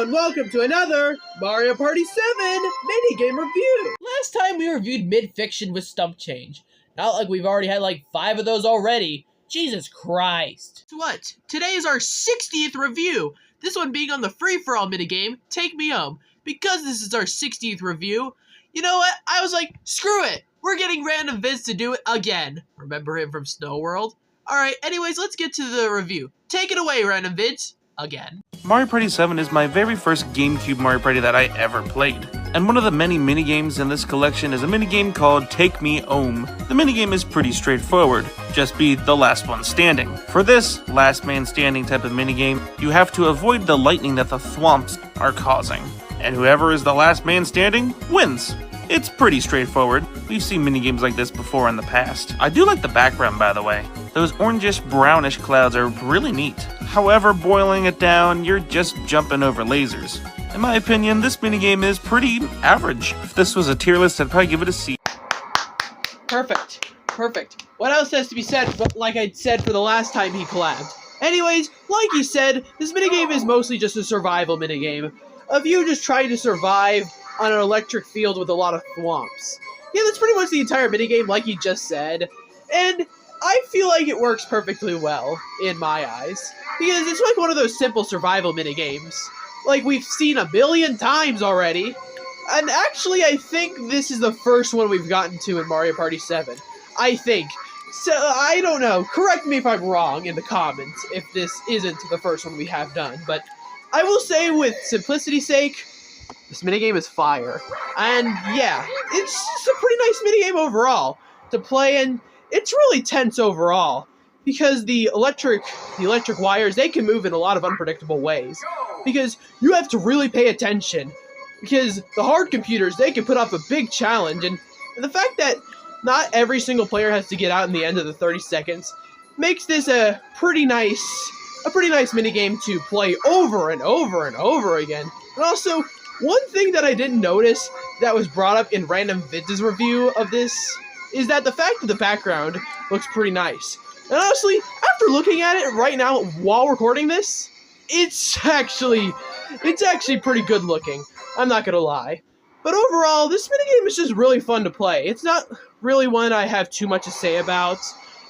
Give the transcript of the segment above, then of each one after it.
Hello and welcome to another Mario Party 7 minigame review! Last time we reviewed mid-fiction with Stump Change. Not like we've already had like 5 of those already. Jesus Christ. So what? Today is our 60th review. This one being on the free-for-all minigame, Take Me Home. Because this is our 60th review, you know what? I was like, screw it. We're getting Random Viz to do it again. Remember him from Snow World? Alright, anyways, let's get to the review. Take it away, Random Viz. Again. Mario Party 7 is my very first GameCube Mario Party that I ever played. And one of the many minigames in this collection is a minigame called Take Me Home. The minigame is pretty straightforward, just be the last one standing. For this last man standing type of minigame, you have to avoid the lightning that the thwomps are causing. And whoever is the last man standing wins. It's pretty straightforward. We've seen minigames like this before in the past. I do like the background, by the way. Those orangish brownish clouds are really neat. However, boiling it down, you're just jumping over lasers. In my opinion, this minigame is pretty average. If this was a tier list, I'd probably give it a C. Perfect. What else has to be said, but like I said for the last time he collabed? Anyways, like he said, this minigame is mostly just a survival minigame of you just trying to survive on an electric field with a lot of thwomps. Yeah, that's pretty much the entire minigame, like he just said, and I feel like it works perfectly well, in my eyes, because it's like one of those simple survival minigames, like we've seen a billion times already, and actually I think this is the first one we've gotten to in Mario Party 7, I think. So, I don't know, correct me if I'm wrong in the comments, if this isn't the first one we have done, but I will say with simplicity's sake, this minigame is fire. And yeah, it's just a pretty nice minigame overall to play, and it's really tense overall because the electric wires, they can move in a lot of unpredictable ways because you have to really pay attention because the hard computers, they can put up a big challenge, and the fact that not every single player has to get out in the end of the 30 seconds makes this a pretty nice minigame to play over and over and over again. And also, one thing that I didn't notice that was brought up in Random Viz's review of this is that the fact that the background looks pretty nice. And honestly, after looking at it right now while recording this, it's actually pretty good looking. I'm not gonna lie. But overall, this minigame is just really fun to play. It's not really one I have too much to say about.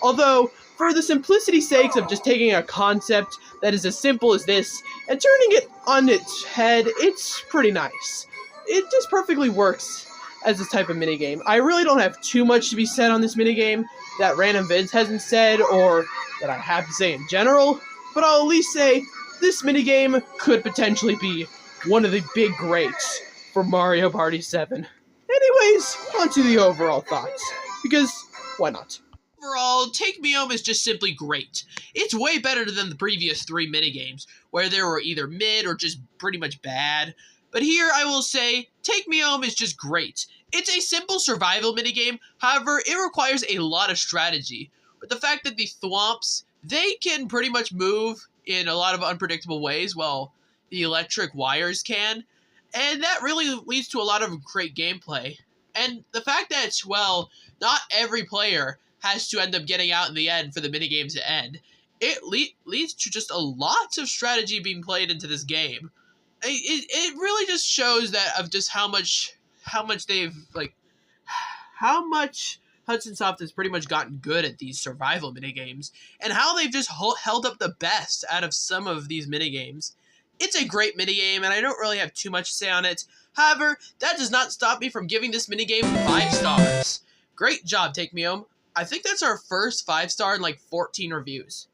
Although, for the simplicity's sake of just taking a concept that is as simple as this and turning it on its head, it's pretty nice. It just perfectly works as this type of minigame. I really don't have too much to be said on this minigame that Random Viz hasn't said or that I have to say in general, but I'll at least say this minigame could potentially be one of the big greats for Mario Party 7. Anyways, on to the overall thoughts, because why not? Overall, Take Me Home is just simply great. It's way better than the previous 3 minigames, where they were either mid or just pretty much bad. But here, I will say, Take Me Home is just great. It's a simple survival minigame, however, it requires a lot of strategy. But the fact that the thwomps, they can pretty much move in a lot of unpredictable ways, while the electric wires can. And that really leads to a lot of great gameplay. And the fact that, well, not every player has to end up getting out in the end for the minigames to end, it leads to just a lot of strategy being played into this game. It really just shows that of just how much they've, like, how much Hudson Soft has pretty much gotten good at these survival minigames, and how they've just held up the best out of some of these minigames. It's a great minigame, and I don't really have too much to say on it. However, that does not stop me from giving this minigame 5 stars. Great job, Take Me Home. I think that's our first 5-star in like 14 reviews.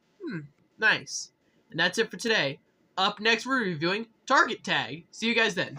Nice. And that's it for today. Up next, we're reviewing Target Tag. See you guys then.